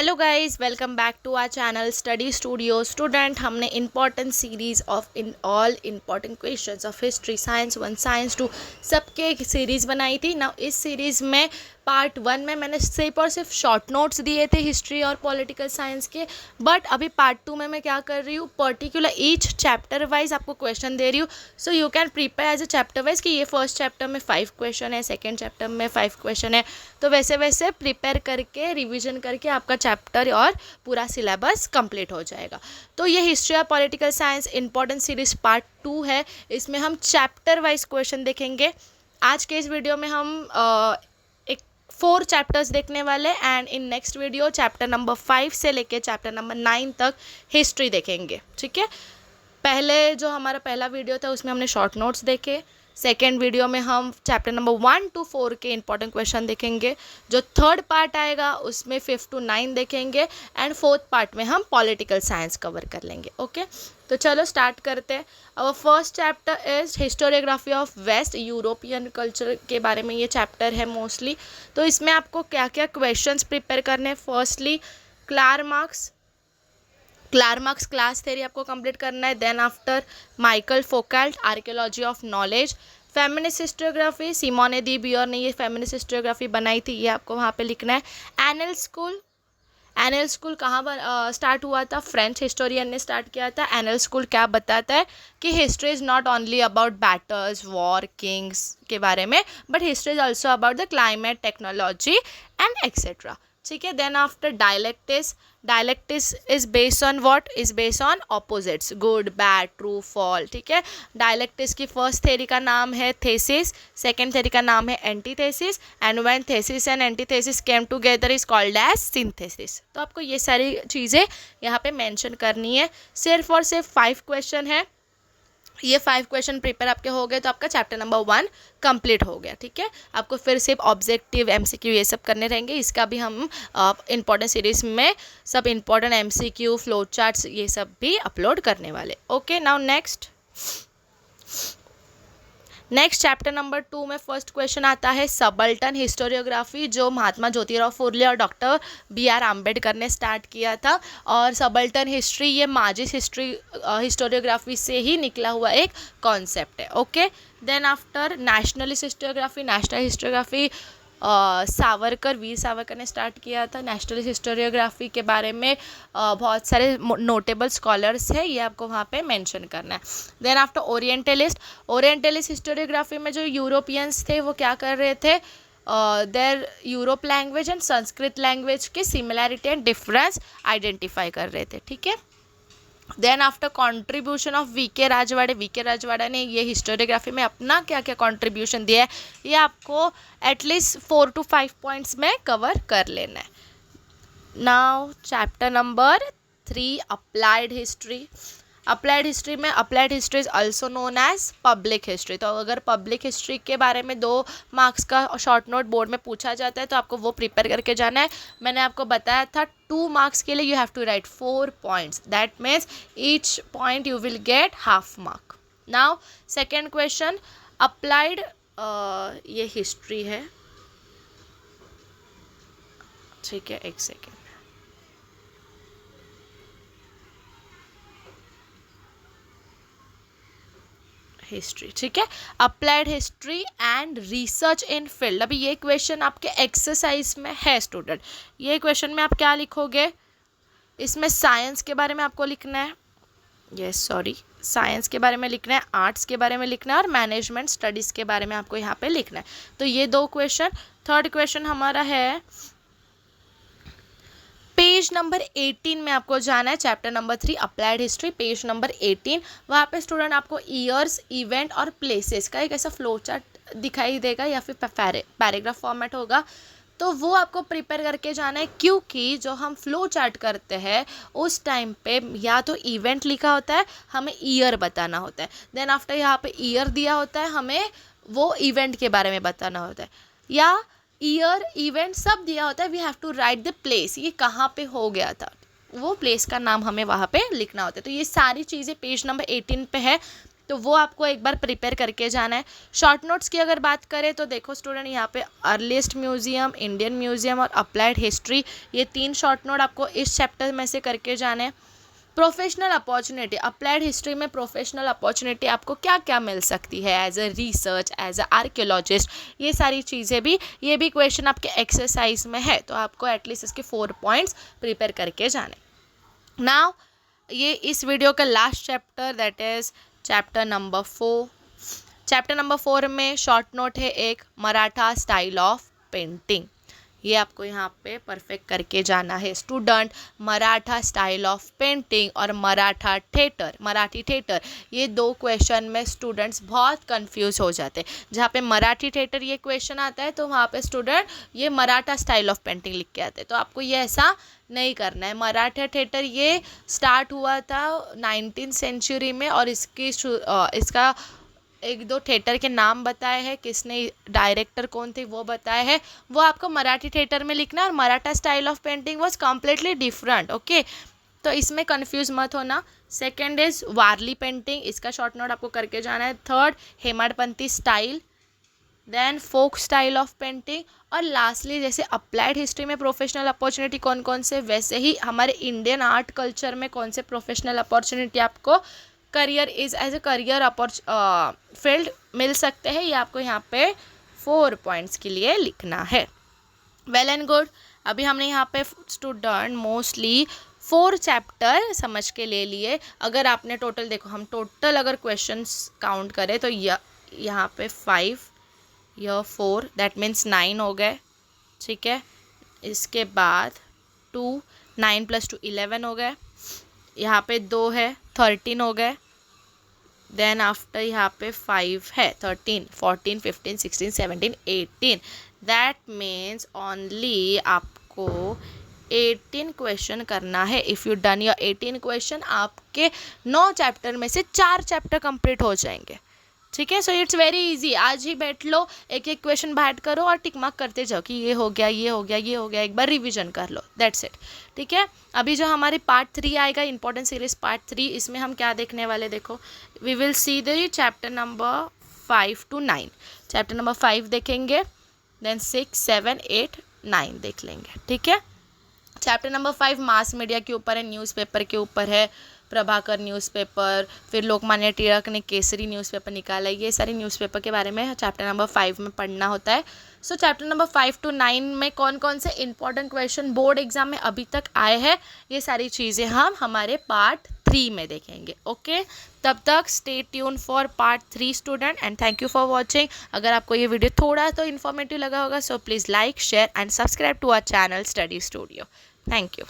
Hello guys, welcome back to our channel study studio. Student, हमने important series of in all important questions of history, science 1, science 2 सबके एक series बनाई थी ना। इस series में पार्ट 1 में मैंने सिर्फ और सिर्फ शॉर्ट नोट्स दिए थे हिस्ट्री और पॉलिटिकल साइंस के। बट अभी पार्ट 2 में मैं क्या कर रही हूँ, पर्टिकुलर ईच चैप्टर वाइज आपको क्वेश्चन दे रही हूँ। So you can prepare as a chapter wise कि ये फर्स्ट चैप्टर में 5 क्वेश्चन है, सेकेंड चैप्टर में 5 क्वेश्चन है। तो वैसे वैसे प्रिपेयर करके रिविजन करके आपका चैप्टर और पूरा सिलेबस कंप्लीट हो जाएगा। तो ये हिस्ट्री और political science important series part 2 है। इसमें हम चैप्टर वाइज क्वेश्चन देखेंगे। आज के इस वीडियो में हम 4 चैप्टर्स देखने वाले and in next video chapter number 5 से लेके चैप्टर नंबर 9 तक हिस्ट्री देखेंगे। ठीक है, पहले जो हमारा पहला वीडियो था उसमें हमने शॉर्ट नोट्स देखे। सेकेंड वीडियो में हम चैप्टर नंबर 1 to 4 के इंपॉर्टेंट क्वेश्चन देखेंगे। जो थर्ड पार्ट आएगा उसमें 5 to 9 देखेंगे एंड फोर्थ पार्ट में हम पॉलिटिकल साइंस कवर कर लेंगे। ओके, तो चलो स्टार्ट करते हैं। और first chapter is historiography of west, European culture के बारे में ये चैप्टर है मोस्टली। तो इसमें आपको क्या क्या क्वेश्चंस प्रिपेयर करने हैं। फर्स्टली क्लारमार्क्स क्लास थ्योरी आपको कंप्लीट करना है। Then after Michael Foucault archaeology of knowledge, feminist historiography Simone de Beauvoir ने ये फेमिनिस्ट हिस्टोरियोग्राफी बनाई थी, ये आपको वहाँ पे लिखना है। एनएल स्कूल कहाँ स्टार्ट हुआ था, फ्रेंच हिस्टोरियन ने स्टार्ट किया था। एनएल स्कूल क्या बताता है कि history is not only about battles, war, kings के बारे में, but history is also about the climate, technology and etcetera. ठीक है, then after dialectics is based on what, is based on opposites, good, bad, true, false. ठीक है, डायलेक्टिस की first theory का नाम है थेसिस, सेकेंड थ्योरी का नाम है antithesis, and when thesis and antithesis came together is called as synthesis. तो आपको ये सारी चीज़ें यहाँ पे मेंशन करनी है। सिर्फ और सिर्फ 5 क्वेश्चन है। ये 5 क्वेश्चन प्रिपेयर आपके हो गए तो आपका चैप्टर नंबर 1 कंप्लीट हो गया। ठीक है, आपको फिर सिर्फ ऑब्जेक्टिव, एमसीक्यू ये सब करने रहेंगे। इसका भी हम इंपॉर्टेंट सीरीज में सब इंपॉर्टेंट एमसीक्यू, फ्लो चार्ट्स ये सब भी अपलोड करने वाले। Okay, now next chapter number 2 में फर्स्ट क्वेश्चन आता है सबल्टन हिस्टोरियोग्राफी, जो महात्मा ज्योतिराव फुले और डॉक्टर BR आम्बेडकर ने स्टार्ट किया था। और सबल्टन हिस्ट्री ये माजिस हिस्टोरियोग्राफी से ही निकला हुआ एक कॉन्सेप्ट है। Okay, then after nationalist historiography Savarkar, Veer Savarkar ने स्टार्ट किया था। नेशनलिस्ट हिस्टोरियोग्राफी के बारे में बहुत सारे नोटेबल स्कॉलर्स हैं, ये आपको वहाँ पे मेंशन करना है। देन आफ्टर ओरिएंटलिस्ट हिस्टोरियोग्राफी में जो यूरोपियंस थे वो क्या कर रहे थे, there Europe language and Sanskrit language के सिमिलैरिटी एंड डिफरेंस आइडेंटिफाई कर रहे थे। ठीक है, then after contribution of V K Rajwade ने ये हिस्टोरियोग्राफी में अपना क्या क्या कॉन्ट्रीब्यूशन दिया है, ये आपको एटलीस्ट 4 to 5 पॉइंट्स में कवर कर लेना है। Now chapter number 3 applied history में applied history is also known as public history. तो अगर पब्लिक हिस्ट्री के बारे में 2 मार्क्स का शॉर्ट नोट बोर्ड में पूछा जाता है तो आपको वो प्रिपेयर करके जाना है। मैंने आपको बताया था 2 मार्क्स के लिए you have to write 4 points, that means each point you will get half mark. Now second question applied, ये हिस्ट्री है। ठीक है, एक सेकेंड। हिस्ट्री, ठीक है, applied history and research in field. अभी ये क्वेश्चन आपके एक्सरसाइज में है स्टूडेंट। ये क्वेश्चन में आप क्या लिखोगे, इसमें साइंस के बारे में आपको लिखना है, साइंस के बारे में लिखना है, आर्ट्स के बारे में लिखना है और मैनेजमेंट स्टडीज़ के बारे में आपको यहाँ पे लिखना है। तो ये 2 क्वेश्चन। थर्ड क्वेश्चन हमारा है पेज नंबर 18 में आपको जाना है, chapter number 3 applied history, page number 18। वहाँ पे स्टूडेंट आपको ईयर्स, इवेंट और प्लेसेस का एक ऐसा फ्लो चार्ट दिखाई देगा या फिर पैराग्राफ फॉर्मेट होगा, तो वो आपको प्रिपेयर करके जाना है। क्योंकि जो हम फ्लो चार्ट करते हैं उस टाइम पे या तो इवेंट लिखा होता है, हमें ईयर बताना होता है, देन आफ्टर यहाँ पे ईयर दिया होता है, हमें वो इवेंट के बारे में बताना होता है, या ईयर, इवेंट सब दिया होता है, we have to write the place, ये कहाँ पे हो गया था, वो प्लेस का नाम हमें वहाँ पे लिखना होता है। तो ये सारी चीज़ें पेज नंबर 18 पे है। तो वो आपको एक बार प्रिपेयर करके जाना है। शॉर्ट नोट्स की अगर बात करें तो देखो स्टूडेंट, यहाँ पे अर्लीस्ट म्यूजियम, इंडियन म्यूजियम और अप्लाइड हिस्ट्री, ये 3 शॉर्ट नोट आपको इस चैप्टर में से करके जाने हैं। प्रोफेशनल अपॉर्चुनिटी, अप्लाइड हिस्ट्री में प्रोफेशनल अपॉर्चुनिटी आपको क्या क्या मिल सकती है as a research, as a archaeologist, ये सारी चीज़ें भी, ये भी क्वेश्चन आपके एक्सरसाइज में है, तो आपको एटलीस्ट इसके 4 पॉइंट्स प्रिपेयर करके जाने। नाउ ये इस वीडियो का last chapter, that is chapter number 4। Chapter number 4 में शॉर्ट नोट है एक, मराठा स्टाइल ऑफ पेंटिंग, ये आपको यहाँ पे परफेक्ट करके जाना है student. Maratha style of painting और मराठा थिएटर, मराठी थिएटर, ये 2 क्वेश्चन में स्टूडेंट्स बहुत कंफ्यूज हो जाते हैं। जहाँ पे मराठी थिएटर ये क्वेश्चन आता है तो वहाँ पे स्टूडेंट ये मराठा स्टाइल ऑफ पेंटिंग लिख के आते हैं, तो आपको ये ऐसा नहीं करना है। मराठा थिएटर ये स्टार्ट हुआ था 19th सेंचुरी में, और इसका 1-2 थिएटर के नाम बताए हैं, किसने डायरेक्टर कौन थे वो बताए हैं, वो आपको मराठी थिएटर में लिखना है। और Maratha style of painting was completely different, okay, तो इसमें कंफ्यूज मत होना। सेकंड इज वारली पेंटिंग, इसका शॉर्ट नोट आपको करके जाना है। Third Hemadpanthi style, then folk style of painting, और लास्टली जैसे अप्लाइड हिस्ट्री में प्रोफेशनल अपॉर्चुनिटी कौन कौन से, वैसे ही हमारे इंडियन आर्ट कल्चर में कौन से प्रोफेशनल अपॉर्चुनिटी आपको career is as a career field मिल सकते हैं, ये आपको यहाँ पे 4 पॉइंट्स के लिए लिखना है। वेल एंड गुड, अभी हमने यहाँ पे स्टूडेंट मोस्टली 4 चैप्टर समझ के ले लिए। अगर आपने टोटल देखो, हम टोटल अगर क्वेश्चंस काउंट करें तो यहाँ पे 5, यह 4, दैट मीन्स 9 हो गए, ठीक है। इसके बाद 2, 9 + 2 11 हो गए, यहाँ पे 2 है 13 हो गए, देन आफ्टर यहाँ पे 5 है 13, 14, 15, 16, 17, 18, दैट मीन्स ओनली आपको 18 क्वेश्चन करना है। If you done your 18 question, आपके 9 चैप्टर में से 4 चैप्टर कंप्लीट हो जाएंगे, ठीक है। सो इट्स वेरी इजी, आज ही बैठ लो, एक एक क्वेश्चन बैठ करो और टिक मार्क करते जाओ कि ये हो गया, ये हो गया, ये हो गया, एक बार रिवीजन कर लो, दैट्स इट, ठीक है। अभी जो हमारी पार्ट 3 आएगा, इंपॉर्टेंट सीरीज पार्ट 3, इसमें हम क्या देखने वाले, देखो we will see the chapter number 5 to 9, chapter number 5 देखेंगे, देन 6, 7, 8, 9 देख लेंगे, ठीक है। चैप्टर नंबर 5 मास मीडिया के ऊपर है, न्यूज़पेपर के ऊपर है, प्रभाकर न्यूज़पेपर, फिर लोकमान्य तिलक ने केसरी न्यूज़पेपर निकाला, ये सारे न्यूज़पेपर के बारे में चैप्टर नंबर 5 में पढ़ना होता है। सो चैप्टर नंबर 5 to 9 में कौन कौन से इंपॉर्टेंट क्वेश्चन बोर्ड एग्जाम में अभी तक आए हैं, ये सारी चीज़ें हम हमारे पार्ट 3 में देखेंगे, ओके। तब तक stay tune for part 3 student, and thank you for watching. अगर आपको ये वीडियो थोड़ा तो इन्फॉर्मेटिव लगा होगा, so please like, share and subscribe to our channel study studio. Thank you.